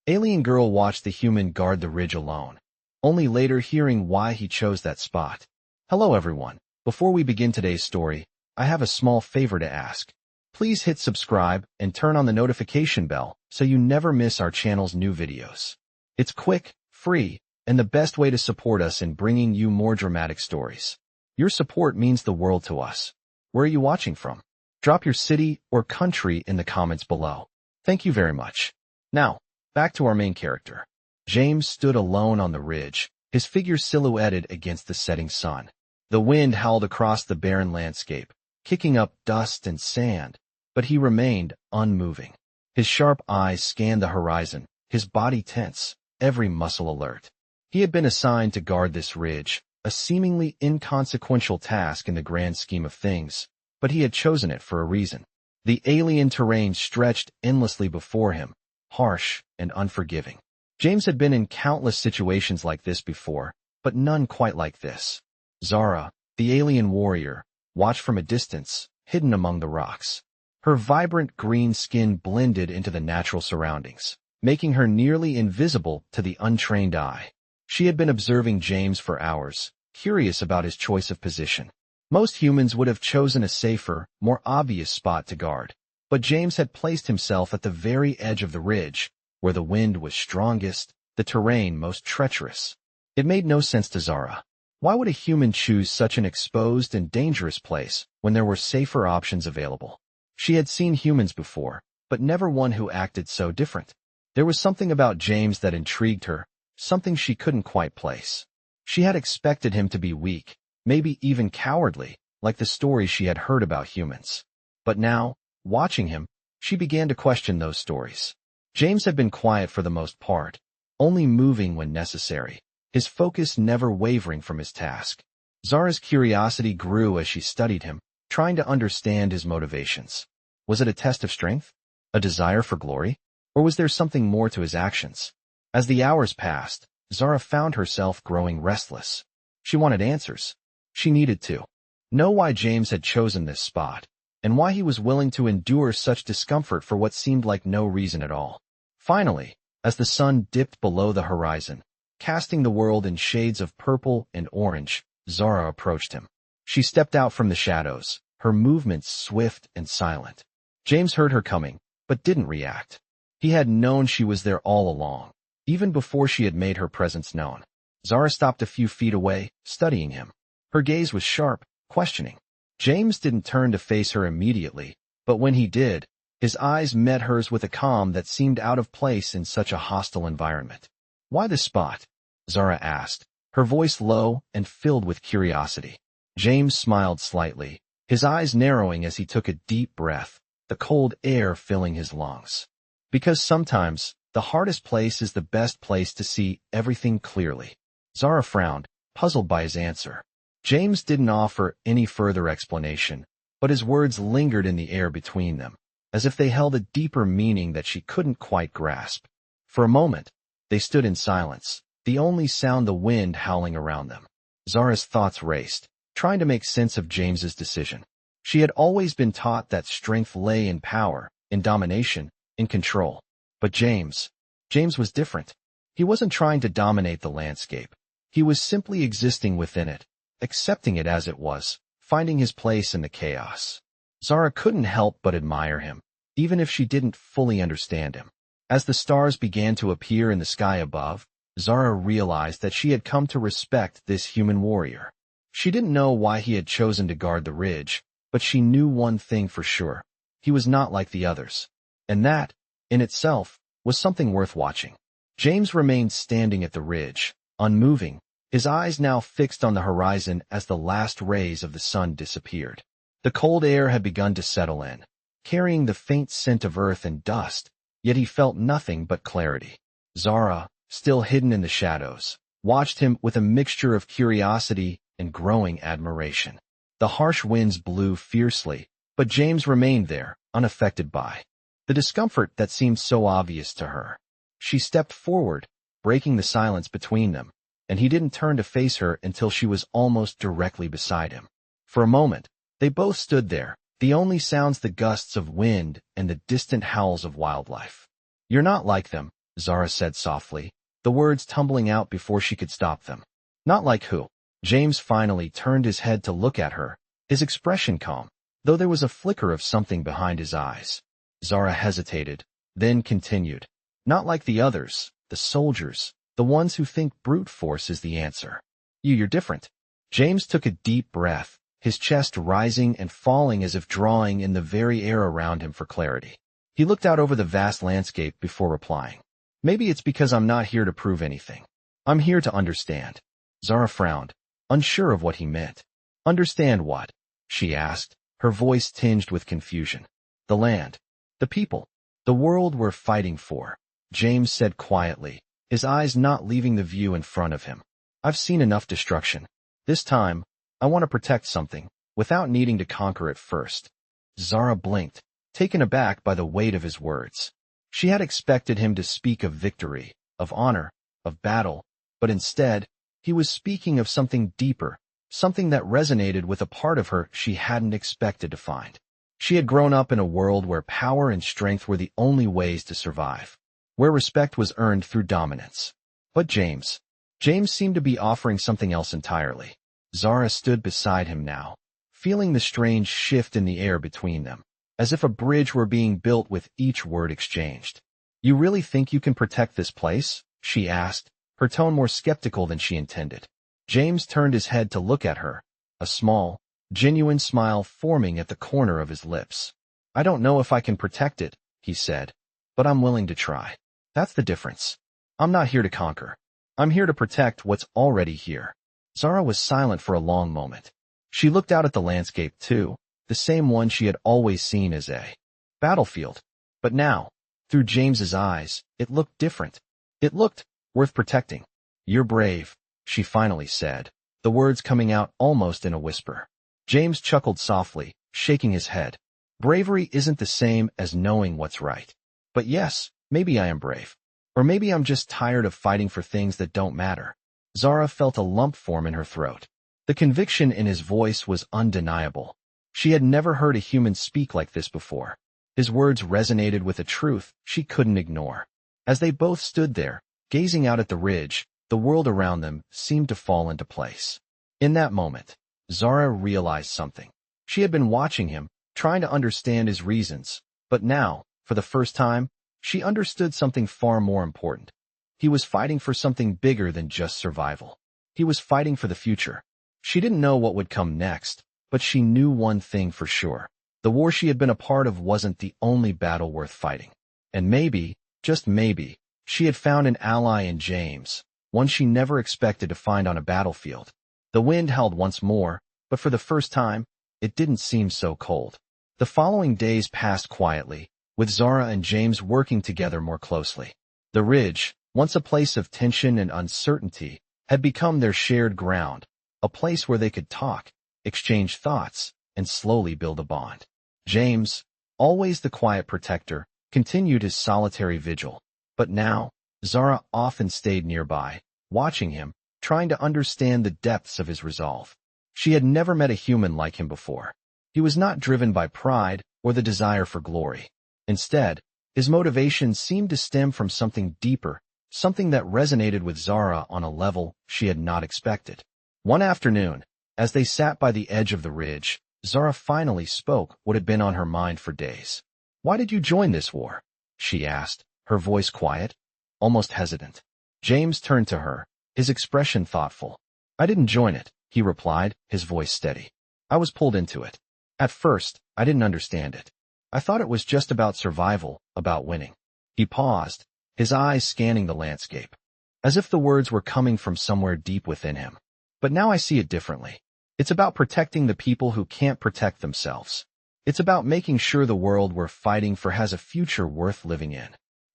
Alien Girl watched the human guard the ridge alone, only later hearing why he chose that spot. Hello everyone. Before we begin today's story, I have a small favor to ask. Please hit subscribe and turn on the notification bell so you never miss our channel's new videos. It's quick, free, and the best way to support us in bringing you more dramatic stories. Your support means the world to us. Where are you watching from? Drop your city or country in the comments below. Thank you very much. Now, back to our main character. James stood alone on the ridge, his figure silhouetted against the setting sun. The wind howled across the barren landscape, kicking up dust and sand, but he remained unmoving. His sharp eyes scanned the horizon, his body tense, every muscle alert. He had been assigned to guard this ridge, a seemingly inconsequential task in the grand scheme of things, but he had chosen it for a reason. The alien terrain stretched endlessly before him, harsh and unforgiving. James had been in countless situations like this before, but none quite like this. Zara, the alien warrior, watched from a distance, hidden among the rocks. Her vibrant green skin blended into the natural surroundings, making her nearly invisible to the untrained eye. She had been observing James for hours, curious about his choice of position. Most humans would have chosen a safer, more obvious spot to guard, but James had placed himself at the very edge of the ridge, where the wind was strongest, the terrain most treacherous. It made no sense to Zara. Why would a human choose such an exposed and dangerous place when there were safer options available? She had seen humans before, but never one who acted so different. There was something about James that intrigued her, something she couldn't quite place. She had expected him to be weak, maybe even cowardly, like the stories she had heard about humans. But now, watching him, she began to question those stories. James had been quiet for the most part, only moving when necessary, his focus never wavering from his task. Zara's curiosity grew as she studied him, trying to understand his motivations. Was it a test of strength? A desire for glory? Or was there something more to his actions? As the hours passed, Zara found herself growing restless. She wanted answers. She needed to know why James had chosen this spot, and why he was willing to endure such discomfort for what seemed like no reason at all. Finally, as the sun dipped below the horizon, casting the world in shades of purple and orange, Zara approached him. She stepped out from the shadows, her movements swift and silent. James heard her coming, but didn't react. He had known she was there all along, even before she had made her presence known. Zara stopped a few feet away, studying him. Her gaze was sharp, questioning. James didn't turn to face her immediately, but when he did, his eyes met hers with a calm that seemed out of place in such a hostile environment. "Why this spot?" Zara asked, her voice low and filled with curiosity. James smiled slightly, his eyes narrowing as he took a deep breath, the cold air filling his lungs. "Because sometimes, the hardest place is the best place to see everything clearly." Zara frowned, puzzled by his answer. James didn't offer any further explanation, but his words lingered in the air between them, as if they held a deeper meaning that she couldn't quite grasp. For a moment, they stood in silence, the only sound the wind howling around them. Zara's thoughts raced, trying to make sense of James's decision. She had always been taught that strength lay in power, in domination, in control. But James was different. He wasn't trying to dominate the landscape. He was simply existing within it, accepting it as it was, finding his place in the chaos. Zara couldn't help but admire him, even if she didn't fully understand him. As the stars began to appear in the sky above, Zara realized that she had come to respect this human warrior. She didn't know why he had chosen to guard the ridge, but she knew one thing for sure. He was not like the others. And that, in itself, was something worth watching. James remained standing at the ridge, unmoving, his eyes now fixed on the horizon as the last rays of the sun disappeared. The cold air had begun to settle in, carrying the faint scent of earth and dust, yet he felt nothing but clarity. Zara, still hidden in the shadows, watched him with a mixture of curiosity and growing admiration. The harsh winds blew fiercely, but James remained there, unaffected by the discomfort that seemed so obvious to her. She stepped forward, breaking the silence between them, and he didn't turn to face her until she was almost directly beside him. For a moment, they both stood there, the only sounds the gusts of wind and the distant howls of wildlife. "You're not like them," Zara said softly, the words tumbling out before she could stop them. Not like who? James finally turned his head to look at her, his expression calm, though there was a flicker of something behind his eyes. Zara hesitated, then continued. Not like the others, the soldiers, the ones who think brute force is the answer. You're different. James took a deep breath, his chest rising and falling as if drawing in the very air around him for clarity. He looked out over the vast landscape before replying. Maybe it's because I'm not here to prove anything. I'm here to understand. Zara frowned, unsure of what he meant. Understand what? She asked, her voice tinged with confusion. The land. The people. The world we're fighting for, James said quietly, his eyes not leaving the view in front of him. I've seen enough destruction. This time, I want to protect something, without needing to conquer it first. Zara blinked, taken aback by the weight of his words. She had expected him to speak of victory, of honor, of battle, but instead, he was speaking of something deeper, something that resonated with a part of her she hadn't expected to find. She had grown up in a world where power and strength were the only ways to survive, where respect was earned through dominance. But James seemed to be offering something else entirely. Zara stood beside him now, feeling the strange shift in the air between them, as if a bridge were being built with each word exchanged. You really think you can protect this place? She asked, her tone more skeptical than she intended. James turned his head to look at her, a small, genuine smile forming at the corner of his lips. I don't know if I can protect it, he said, but I'm willing to try. That's the difference. I'm not here to conquer. I'm here to protect what's already here. Zara was silent for a long moment. She looked out at the landscape too, the same one she had always seen as a battlefield. But now, through James's eyes, it looked different. It looked worth protecting. You're brave, she finally said, the words coming out almost in a whisper. James chuckled softly, shaking his head. Bravery isn't the same as knowing what's right. But yes, maybe I am brave. Or maybe I'm just tired of fighting for things that don't matter. Zara felt a lump form in her throat. The conviction in his voice was undeniable. She had never heard a human speak like this before. His words resonated with a truth she couldn't ignore. As they both stood there, gazing out at the ridge, the world around them seemed to fall into place. In that moment, Zara realized something. She had been watching him, trying to understand his reasons, but now, for the first time, she understood something far more important. He was fighting for something bigger than just survival. He was fighting for the future. She didn't know what would come next, but she knew one thing for sure. The war she had been a part of wasn't the only battle worth fighting. And maybe, just maybe, she had found an ally in James, one she never expected to find on a battlefield. The wind howled once more, but for the first time, it didn't seem so cold. The following days passed quietly, with Zara and James working together more closely. The ridge, once a place of tension and uncertainty, had become their shared ground, a place where they could talk, exchange thoughts, and slowly build a bond. James, always the quiet protector, continued his solitary vigil. But now, Zara often stayed nearby, watching him, trying to understand the depths of his resolve. She had never met a human like him before. He was not driven by pride or the desire for glory. Instead, his motivation seemed to stem from something deeper, something that resonated with Zara on a level she had not expected. One afternoon, as they sat by the edge of the ridge, Zara finally spoke what had been on her mind for days. Why did you join this war? She asked, her voice quiet, almost hesitant. James turned to her, his expression thoughtful. I didn't join it, he replied, his voice steady. I was pulled into it. At first, I didn't understand it. I thought it was just about survival, about winning. He paused, his eyes scanning the landscape, as if the words were coming from somewhere deep within him. But now I see it differently. It's about protecting the people who can't protect themselves. It's about making sure the world we're fighting for has a future worth living in.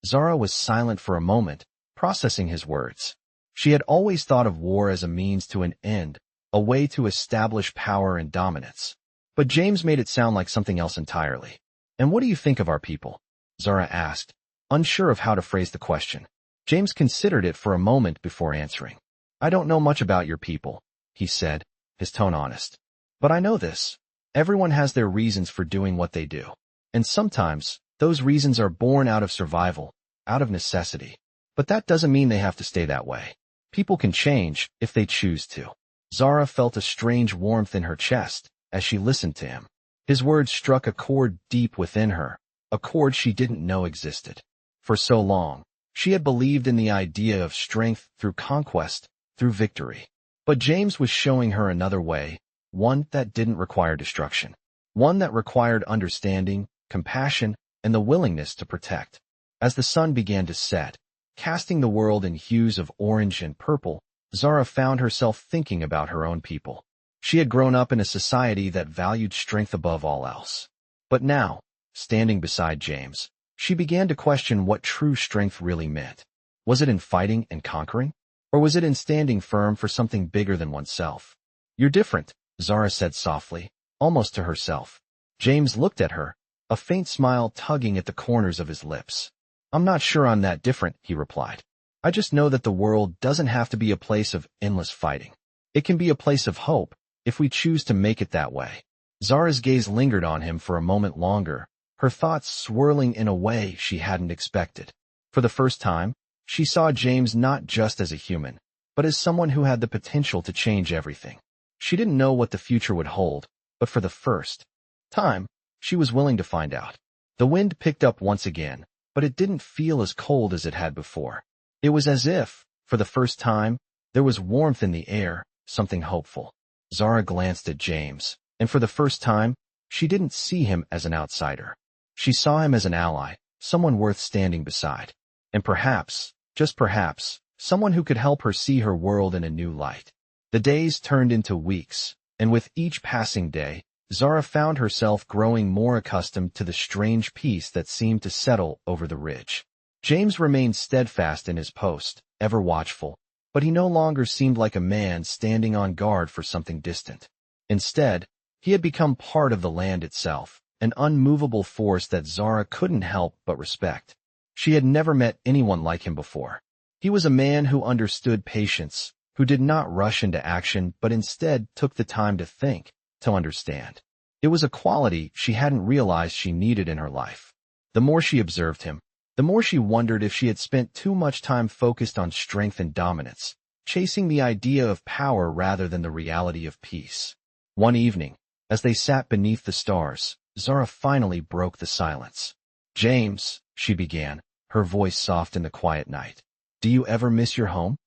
Zara was silent for a moment, processing his words. She had always thought of war as a means to an end, a way to establish power and dominance. But James made it sound like something else entirely. And what do you think of our people? Zara asked, unsure of how to phrase the question. James considered it for a moment before answering. I don't know much about your people, he said, his tone honest. But I know this. Everyone has their reasons for doing what they do. And sometimes, those reasons are born out of survival, out of necessity. But that doesn't mean they have to stay that way. People can change if they choose to. Zara felt a strange warmth in her chest as she listened to him. His words struck a chord deep within her, a chord she didn't know existed. For so long, she had believed in the idea of strength through conquest, through victory. But James was showing her another way, one that didn't require destruction. One that required understanding, compassion, and the willingness to protect. As the sun began to set, casting the world in hues of orange and purple, Zara found herself thinking about her own people. She had grown up in a society that valued strength above all else. But now, standing beside James, she began to question what true strength really meant. Was it in fighting and conquering? Or was it in standing firm for something bigger than oneself? "You're different," Zara said softly, almost to herself. James looked at her, a faint smile tugging at the corners of his lips. "I'm not sure I'm that different," he replied. "I just know that the world doesn't have to be a place of endless fighting. It can be a place of hope, if we choose to make it that way." Zara's gaze lingered on him for a moment longer, her thoughts swirling in a way she hadn't expected. For the first time, she saw James not just as a human, but as someone who had the potential to change everything. She didn't know what the future would hold, but for the first time, she was willing to find out. The wind picked up once again, but it didn't feel as cold as it had before. It was as if, for the first time, there was warmth in the air, something hopeful. Zara glanced at James, and for the first time, she didn't see him as an outsider. She saw him as an ally, someone worth standing beside. And perhaps, just perhaps, someone who could help her see her world in a new light. The days turned into weeks, and with each passing day, Zara found herself growing more accustomed to the strange peace that seemed to settle over the ridge. James remained steadfast in his post, ever watchful, but he no longer seemed like a man standing on guard for something distant. Instead, he had become part of the land itself, an unmovable force that Zara couldn't help but respect. She had never met anyone like him before. He was a man who understood patience, who did not rush into action but instead took the time to think, to understand. It was a quality she hadn't realized she needed in her life. The more she observed him, the more she wondered if she had spent too much time focused on strength and dominance, chasing the idea of power rather than the reality of peace. One evening, as they sat beneath the stars, Zara finally broke the silence. "James," she began, her voice soft in the quiet night, "do you ever miss your home?"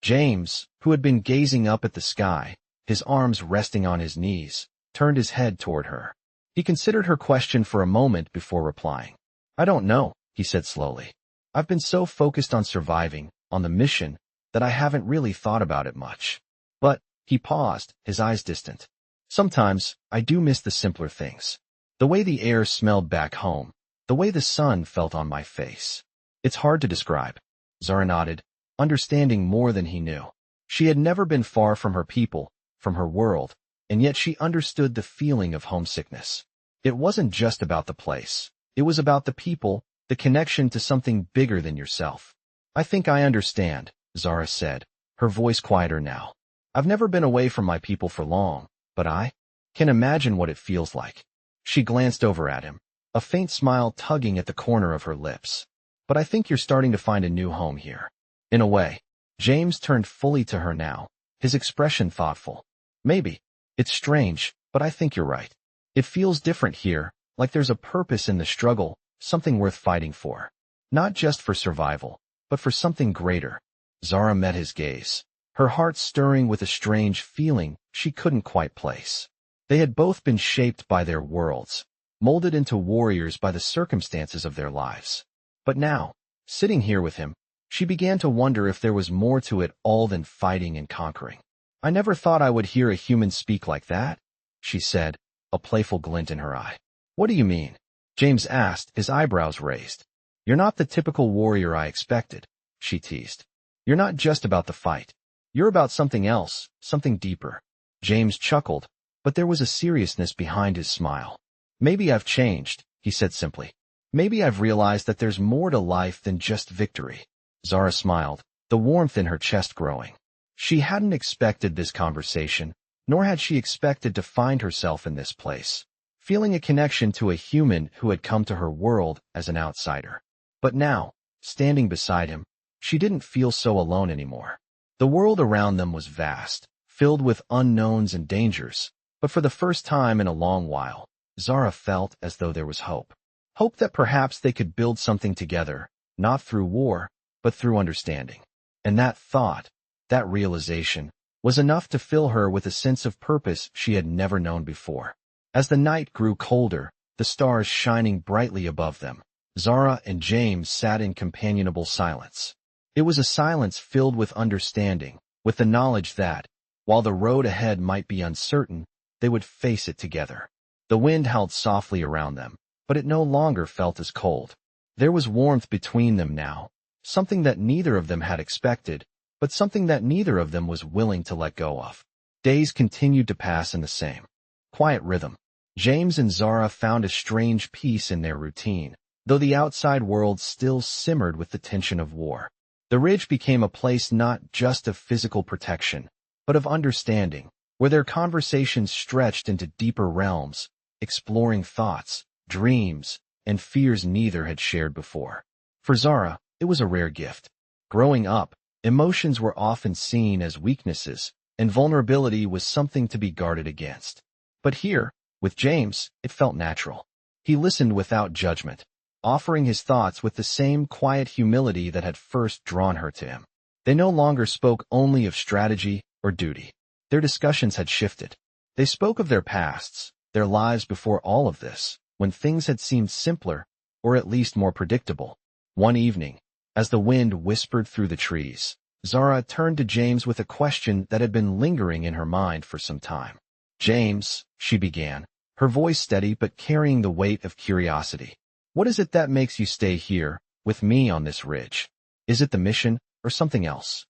James, who had been gazing up at the sky, his arms resting on his knees, turned his head toward her. He considered her question for a moment before replying. "I don't know," he said slowly. "I've been so focused on surviving, on the mission, that I haven't really thought about it much. But," he paused, his eyes distant, "sometimes I do miss the simpler things. The way the air smelled back home, the way the sun felt on my face. It's hard to describe." Zara nodded, understanding more than he knew. She had never been far from her people, from her world, and yet she understood the feeling of homesickness. It wasn't just about the place. It was about the people, the connection to something bigger than yourself. "I think I understand," Zara said, her voice quieter now. "I've never been away from my people for long, but I can imagine what it feels like." She glanced over at him, a faint smile tugging at the corner of her lips. "But I think you're starting to find a new home here." In a way, James turned fully to her now, his expression thoughtful. "Maybe. It's strange, but I think you're right. It feels different here, like there's a purpose in the struggle, something worth fighting for. Not just for survival, but for something greater." Zara met his gaze, her heart stirring with a strange feeling she couldn't quite place. They had both been shaped by their worlds, molded into warriors by the circumstances of their lives. But now, sitting here with him, she began to wonder if there was more to it all than fighting and conquering. "I never thought I would hear a human speak like that," she said, a playful glint in her eye. "What do you mean?" James asked, his eyebrows raised. "You're not the typical warrior I expected," she teased. "You're not just about the fight. You're about something else, something deeper." James chuckled, but there was a seriousness behind his smile. "Maybe I've changed," he said simply. "Maybe I've realized that there's more to life than just victory." Zara smiled, the warmth in her chest growing. She hadn't expected this conversation, nor had she expected to find herself in this place, feeling a connection to a human who had come to her world as an outsider. But now, standing beside him, she didn't feel so alone anymore. The world around them was vast, filled with unknowns and dangers, but for the first time in a long while, Zara felt as though there was hope. Hope that perhaps they could build something together, not through war, but through understanding. And that thought, that realization, was enough to fill her with a sense of purpose she had never known before. As the night grew colder, the stars shining brightly above them, Zara and James sat in companionable silence. It was a silence filled with understanding, with the knowledge that, while the road ahead might be uncertain, they would face it together. The wind howled softly around them, but it no longer felt as cold. There was warmth between them now, something that neither of them had expected, but something that neither of them was willing to let go of. Days continued to pass in the same quiet rhythm. James and Zara found a strange peace in their routine, though the outside world still simmered with the tension of war. The ridge became a place not just of physical protection, but of understanding, where their conversations stretched into deeper realms, exploring thoughts, dreams, and fears neither had shared before. For Zara, it was a rare gift. Growing up, emotions were often seen as weaknesses, and vulnerability was something to be guarded against. But here, with James, it felt natural. He listened without judgment, offering his thoughts with the same quiet humility that had first drawn her to him. They no longer spoke only of strategy or duty. Their discussions had shifted. They spoke of their pasts, their lives before all of this, when things had seemed simpler, or at least more predictable. One evening, as the wind whispered through the trees, Zara turned to James with a question that had been lingering in her mind for some time. "James," she began, her voice steady but carrying the weight of curiosity. "What is it that makes you stay here, with me on this ridge? Is it the mission, or something else?"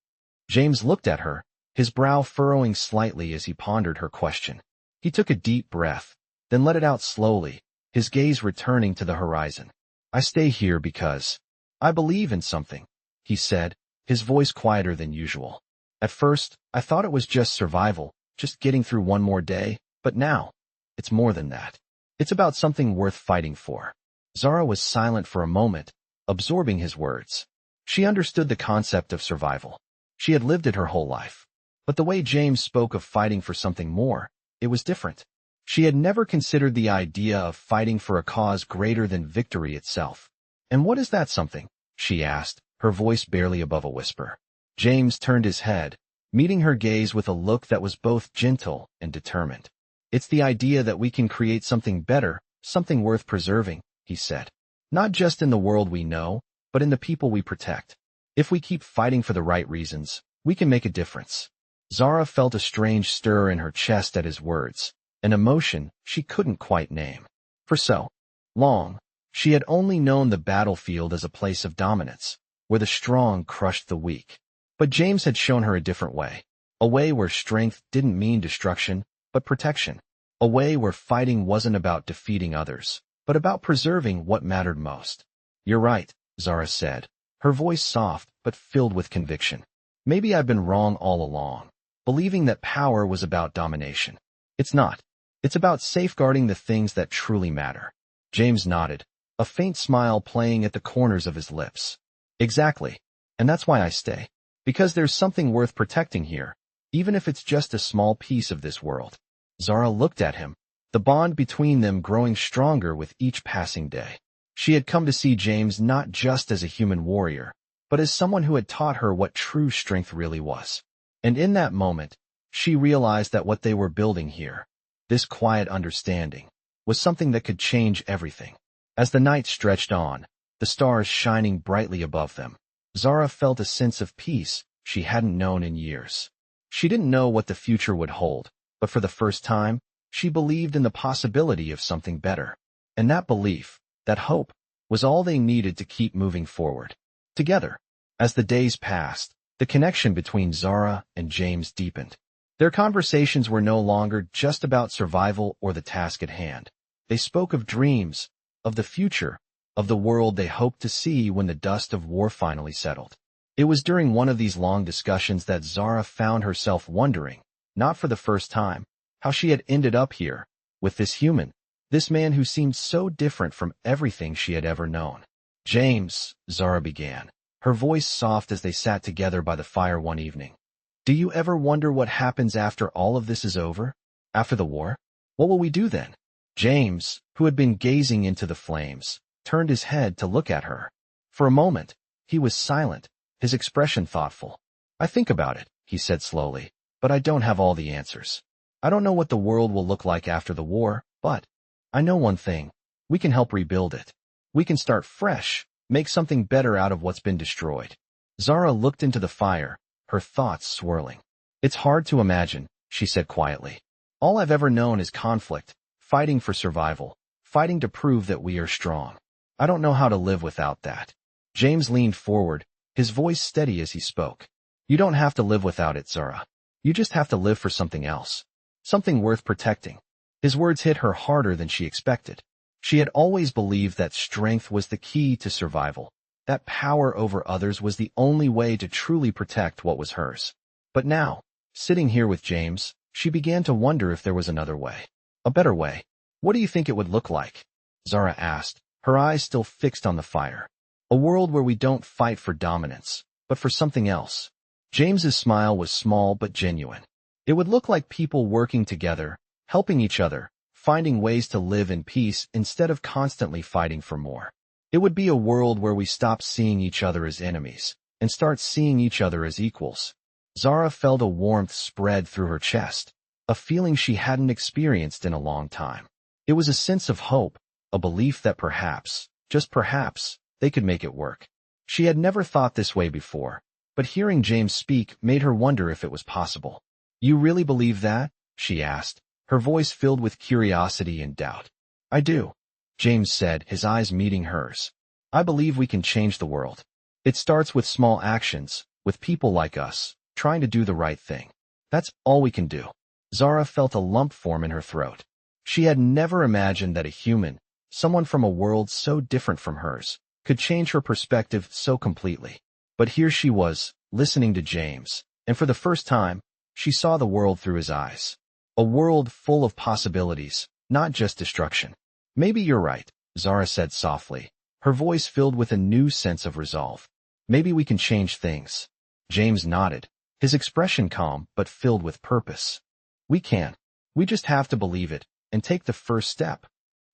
James looked at her, his brow furrowing slightly as he pondered her question. He took a deep breath, then let it out slowly, his gaze returning to the horizon. "I stay here because I believe in something," he said, his voice quieter than usual. "At first, I thought it was just survival, just getting through one more day, but now, it's more than that. It's about something worth fighting for." Zara was silent for a moment, absorbing his words. She understood the concept of survival. She had lived it her whole life. But the way James spoke of fighting for something more, it was different. She had never considered the idea of fighting for a cause greater than victory itself. "And what is that something?" she asked, her voice barely above a whisper. James turned his head, meeting her gaze with a look that was both gentle and determined. "It's the idea that we can create something better, something worth preserving," he said. "Not just in the world we know, but in the people we protect. If we keep fighting for the right reasons, we can make a difference." Zara felt a strange stir in her chest at his words, an emotion she couldn't quite name. For so long, she had only known the battlefield as a place of dominance, where the strong crushed the weak. But James had shown her a different way, a way where strength didn't mean destruction, but protection, a way where fighting wasn't about defeating others, but about preserving what mattered most. "You're right," Zara said, her voice soft but filled with conviction. "Maybe I've been wrong all along, believing that power was about domination. It's not. It's about safeguarding the things that truly matter." James nodded, a faint smile playing at the corners of his lips. "Exactly. And that's why I stay. Because there's something worth protecting here, even if it's just a small piece of this world." Zara looked at him, the bond between them growing stronger with each passing day. She had come to see James not just as a human warrior, but as someone who had taught her what true strength really was. And in that moment, she realized that what they were building here, this quiet understanding, was something that could change everything. As the night stretched on, the stars shining brightly above them, Zara felt a sense of peace she hadn't known in years. She didn't know what the future would hold, but for the first time, she believed in the possibility of something better. And that belief, that hope, was all they needed to keep moving forward. Together, as the days passed, the connection between Zara and James deepened. Their conversations were no longer just about survival or the task at hand. They spoke of dreams, of the future, of the world they hoped to see when the dust of war finally settled. It was during one of these long discussions that Zara found herself wondering, not for the first time, how she had ended up here, with this human, this man who seemed so different from everything she had ever known. "James," Zara began, her voice soft as they sat together by the fire one evening. Do you ever wonder what happens after all of this is over? After the war? What will we do then? James, who had been gazing into the flames, turned his head to look at her. For a moment, he was silent, his expression thoughtful. I think about it, he said slowly, but I don't have all the answers. I don't know what the world will look like after the war, but I know one thing. We can help rebuild it. We can start fresh, make something better out of what's been destroyed. Zara looked into the fire, her thoughts swirling. It's hard to imagine, she said quietly. All I've ever known is conflict, fighting for survival, fighting to prove that we are strong. I don't know how to live without that. James leaned forward, his voice steady as he spoke. You don't have to live without it, Zara. You just have to live for something else. Something worth protecting. His words hit her harder than she expected. She had always believed that strength was the key to survival, that power over others was the only way to truly protect what was hers. But now, sitting here with James, she began to wonder if there was another way. A better way. What do you think it would look like? Zara asked, her eyes still fixed on the fire. A world where we don't fight for dominance, but for something else. James's smile was small but genuine. It would look like people working together, helping each other, finding ways to live in peace instead of constantly fighting for more. It would be a world where we stop seeing each other as enemies and start seeing each other as equals. Zara felt a warmth spread through her chest, a feeling she hadn't experienced in a long time. It was a sense of hope, a belief that perhaps, just perhaps, they could make it work. She had never thought this way before, but hearing James speak made her wonder if it was possible. You really believe that? She asked, her voice filled with curiosity and doubt. I do, James said, his eyes meeting hers. I believe we can change the world. It starts with small actions, with people like us, trying to do the right thing. That's all we can do. Zara felt a lump form in her throat. She had never imagined that a human, someone from a world so different from hers, could change her perspective so completely. But here she was, listening to James, and for the first time, she saw the world through his eyes. A world full of possibilities, not just destruction. Maybe you're right, Zara said softly, her voice filled with a new sense of resolve. Maybe we can change things. James nodded, his expression calm but filled with purpose. We can. We just have to believe it and take the first step.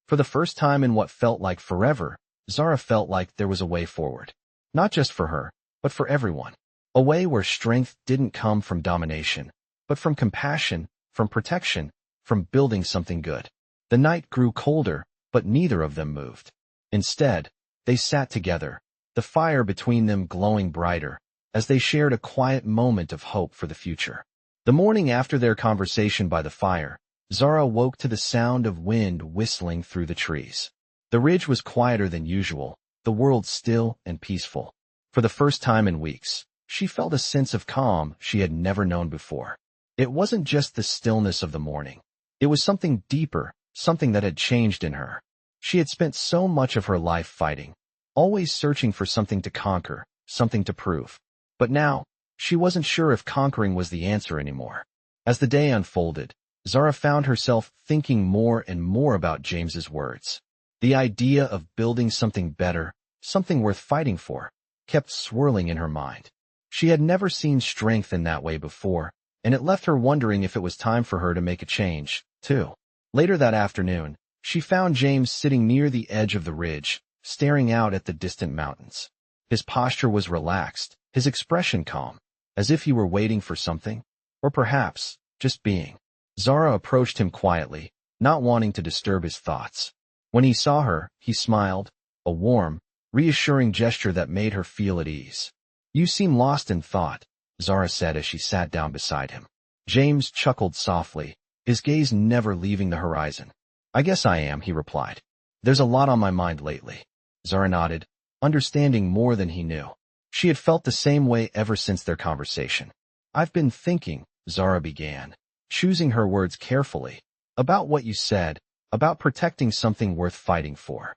For the first time in what felt like forever, Zara felt like there was a way forward. Not just for her, but for everyone. A way where strength didn't come from domination, but from compassion, from protection, from building something good. The night grew colder, but neither of them moved. Instead, they sat together, the fire between them glowing brighter, as they shared a quiet moment of hope for the future. The morning after their conversation by the fire, Zara woke to the sound of wind whistling through the trees. The ridge was quieter than usual, the world still and peaceful. For the first time in weeks, she felt a sense of calm she had never known before. It wasn't just the stillness of the morning. It was something deeper, something that had changed in her. She had spent so much of her life fighting, always searching for something to conquer, something to prove. But now, she wasn't sure if conquering was the answer anymore. As the day unfolded, Zara found herself thinking more and more about James's words. The idea of building something better, something worth fighting for, kept swirling in her mind. She had never seen strength in that way before, and it left her wondering if it was time for her to make a change, too. Later that afternoon, she found James sitting near the edge of the ridge, staring out at the distant mountains. His posture was relaxed, his expression calm, as if he were waiting for something, or perhaps, just being. Zara approached him quietly, not wanting to disturb his thoughts. When he saw her, he smiled, a warm, reassuring gesture that made her feel at ease. You seem lost in thought, Zara said as she sat down beside him. James chuckled softly, his gaze never leaving the horizon. I guess I am, he replied. There's a lot on my mind lately. Zara nodded, understanding more than he knew. She had felt the same way ever since their conversation. I've been thinking, Zara began, choosing her words carefully, about what you said, about protecting something worth fighting for.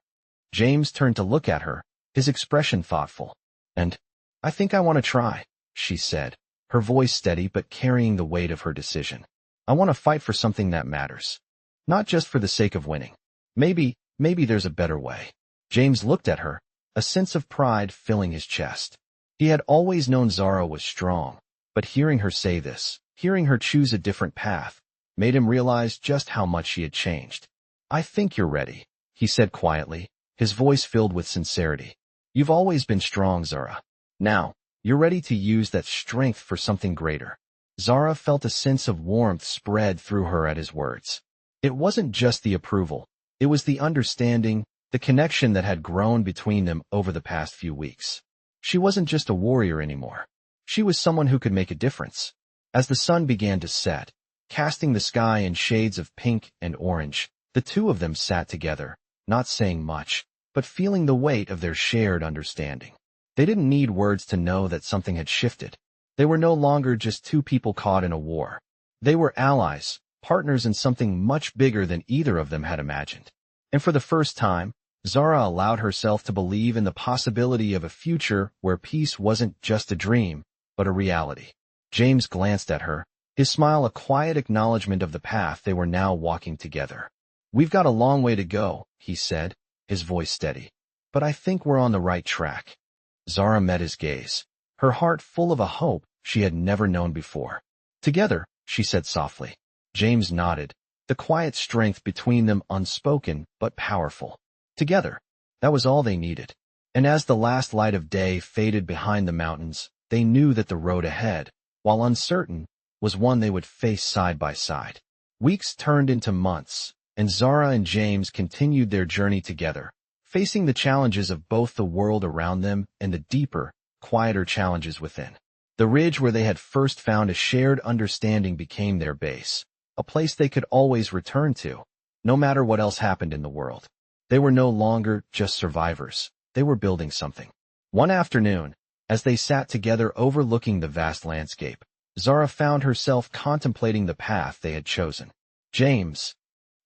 James turned to look at her, his expression thoughtful. And I think I want to try, she said, her voice steady but carrying the weight of her decision. I want to fight for something that matters. Not just for the sake of winning. Maybe there's a better way. James looked at her, a sense of pride filling his chest. He had always known Zara was strong, but hearing her say this, hearing her choose a different path, made him realize just how much she had changed. "I think you're ready," he said quietly, his voice filled with sincerity. "You've always been strong, Zara. Now, you're ready to use that strength for something greater." Zara felt a sense of warmth spread through her at his words. It wasn't just the approval, it was the understanding, the connection that had grown between them over the past few weeks. She wasn't just a warrior anymore. She was someone who could make a difference. As the sun began to set, casting the sky in shades of pink and orange, the two of them sat together, not saying much, but feeling the weight of their shared understanding. They didn't need words to know that something had shifted. They were no longer just two people caught in a war. They were allies, partners in something much bigger than either of them had imagined. And for the first time, Zara allowed herself to believe in the possibility of a future where peace wasn't just a dream, but a reality. James glanced at her, his smile a quiet acknowledgement of the path they were now walking together. "We've got a long way to go," he said, his voice steady. "But I think we're on the right track." Zara met his gaze, her heart full of a hope she had never known before. "Together," she said softly. James nodded, the quiet strength between them unspoken but powerful. Together. That was all they needed. And as the last light of day faded behind the mountains, they knew that the road ahead, while uncertain, was one they would face side by side. Weeks turned into months, and Zara and James continued their journey together, facing the challenges of both the world around them and the deeper, quieter challenges within. The ridge where they had first found a shared understanding became their base, a place they could always return to, no matter what else happened in the world. They were no longer just survivors. They were building something. One afternoon, as they sat together overlooking the vast landscape, Zara found herself contemplating the path they had chosen. "James,"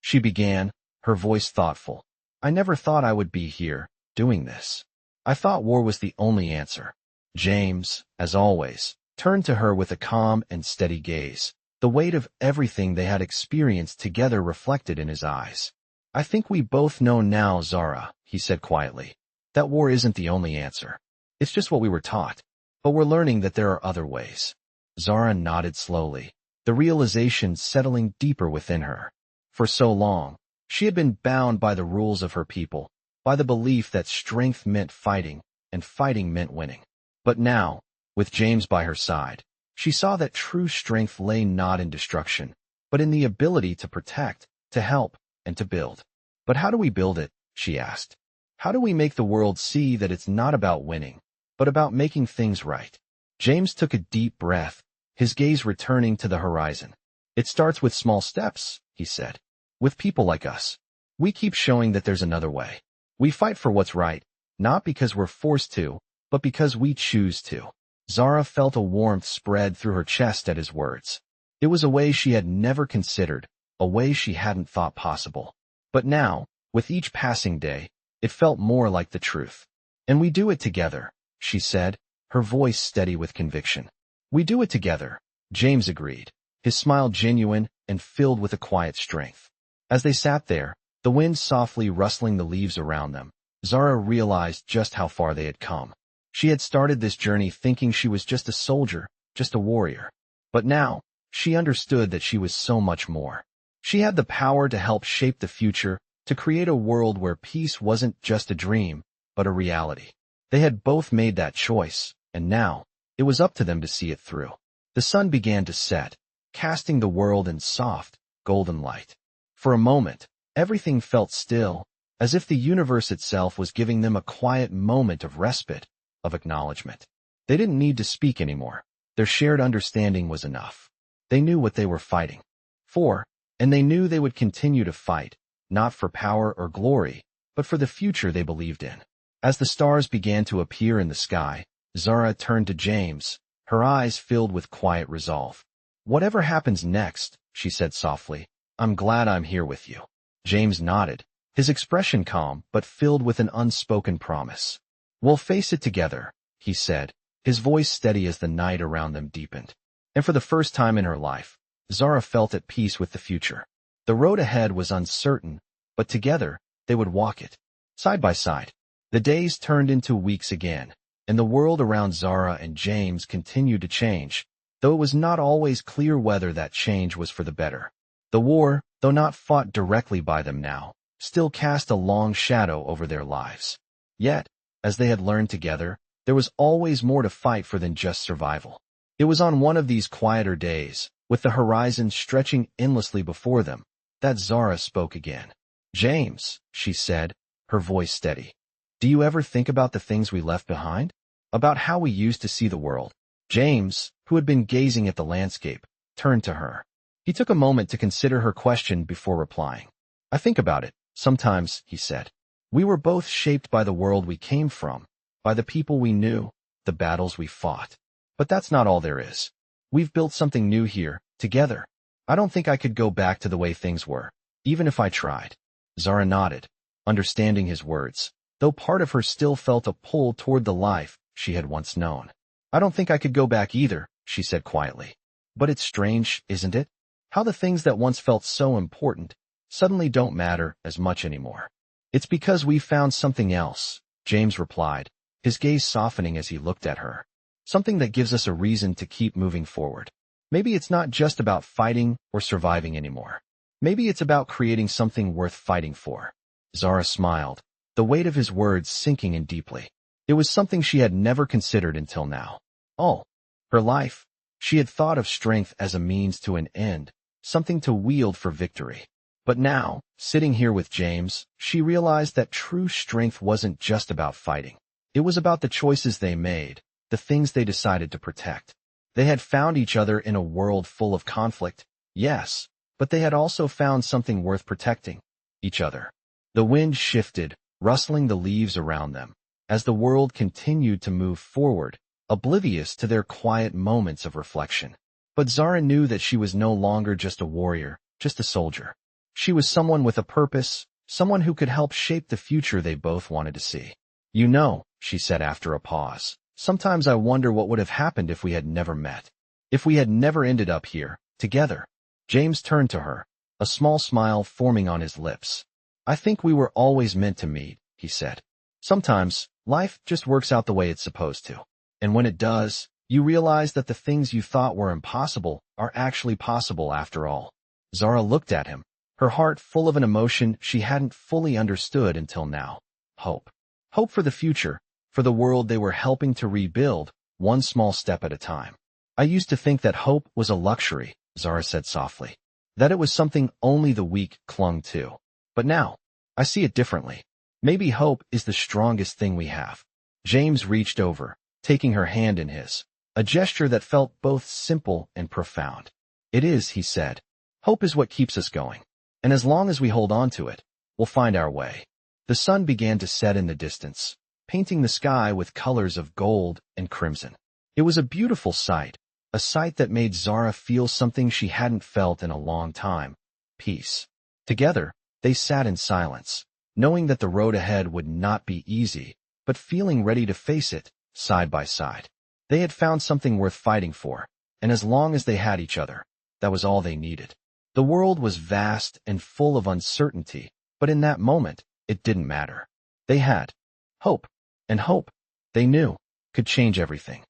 she began, her voice thoughtful, "I never thought I would be here, doing this. I thought war was the only answer." James, as always, turned to her with a calm and steady gaze, the weight of everything they had experienced together reflected in his eyes. "I think we both know now, Zara," he said quietly, "that war isn't the only answer. It's just what we were taught, but we're learning that there are other ways." Zara nodded slowly, the realization settling deeper within her. For so long, she had been bound by the rules of her people, by the belief that strength meant fighting, and fighting meant winning. But now, with James by her side, she saw that true strength lay not in destruction, but in the ability to protect, to help, and to build. "But how do we build it?" she asked. "How do we make the world see that it's not about winning, but about making things right?" James took a deep breath, his gaze returning to the horizon. "It starts with small steps," he said. "With people like us. We keep showing that there's another way. We fight for what's right, not because we're forced to, but because we choose to." Zara felt a warmth spread through her chest at his words. It was a way she had never considered, a way she hadn't thought possible. But now, with each passing day, it felt more like the truth. "And we do it together," she said, her voice steady with conviction. "We do it together," James agreed, his smile genuine and filled with a quiet strength. As they sat there, the wind softly rustling the leaves around them, Zara realized just how far they had come. She had started this journey thinking she was just a soldier, just a warrior. But now, she understood that she was so much more. She had the power to help shape the future, to create a world where peace wasn't just a dream, but a reality. They had both made that choice, and now, it was up to them to see it through. The sun began to set, casting the world in soft, golden light. For a moment, everything felt still, as if the universe itself was giving them a quiet moment of respite, of acknowledgement. They didn't need to speak anymore. Their shared understanding was enough. They knew what they were fighting for, and they knew they would continue to fight, not for power or glory, but for the future they believed in. As the stars began to appear in the sky, Zara turned to James, her eyes filled with quiet resolve. "Whatever happens next," she said softly, "I'm glad I'm here with you." James nodded, his expression calm but filled with an unspoken promise. "We'll face it together," he said, his voice steady as the night around them deepened. And for the first time in her life, Zara felt at peace with the future. The road ahead was uncertain, but together, they would walk it. Side by side. The days turned into weeks again, and the world around Zara and James continued to change, though it was not always clear whether that change was for the better. The war, though not fought directly by them now, still cast a long shadow over their lives. Yet, as they had learned together, there was always more to fight for than just survival. It was on one of these quieter days, with the horizon stretching endlessly before them, that Zara spoke again. "James," she said, her voice steady. "Do you ever think about the things we left behind? About how we used to see the world?" James, who had been gazing at the landscape, turned to her. He took a moment to consider her question before replying. "I think about it, sometimes," he said. "We were both shaped by the world we came from, by the people we knew, the battles we fought. But that's not all there is. We've built something new here, together. I don't think I could go back to the way things were, even if I tried." Zara nodded, understanding his words, though part of her still felt a pull toward the life she had once known. "I don't think I could go back either," she said quietly. "But it's strange, isn't it? How the things that once felt so important suddenly don't matter as much anymore." "It's because we've found something else," James replied, his gaze softening as he looked at her. "Something that gives us a reason to keep moving forward. Maybe it's not just about fighting or surviving anymore. Maybe it's about creating something worth fighting for." Zara smiled, the weight of his words sinking in deeply. It was something she had never considered until now. All her life, she had thought of strength as a means to an end, something to wield for victory. But now, sitting here with James, she realized that true strength wasn't just about fighting. It was about the choices they made, the things they decided to protect. They had found each other in a world full of conflict, yes, but they had also found something worth protecting, each other. The wind shifted, rustling the leaves around them, as the world continued to move forward, oblivious to their quiet moments of reflection. But Zara knew that she was no longer just a warrior, just a soldier. She was someone with a purpose, someone who could help shape the future they both wanted to see. "You know," she said after a pause, "sometimes I wonder what would have happened if we had never met. If we had never ended up here, together." James turned to her, a small smile forming on his lips. "I think we were always meant to meet," he said. "Sometimes, life just works out the way it's supposed to. And when it does, you realize that the things you thought were impossible are actually possible after all." Zara looked at him, her heart full of an emotion she hadn't fully understood until now. Hope. Hope for the future, for the world they were helping to rebuild, one small step at a time. "I used to think that hope was a luxury," Zara said softly, "that it was something only the weak clung to. But now, I see it differently. Maybe hope is the strongest thing we have." James reached over, taking her hand in his, a gesture that felt both simple and profound. "It is," he said. "Hope is what keeps us going. And as long as we hold on to it, we'll find our way." The sun began to set in the distance, painting the sky with colors of gold and crimson. It was a beautiful sight, a sight that made Zara feel something she hadn't felt in a long time: peace. Together, they sat in silence, knowing that the road ahead would not be easy, but feeling ready to face it, side by side. They had found something worth fighting for, and as long as they had each other, that was all they needed. The world was vast and full of uncertainty, but in that moment, it didn't matter. They had hope, and hope, they knew, could change everything.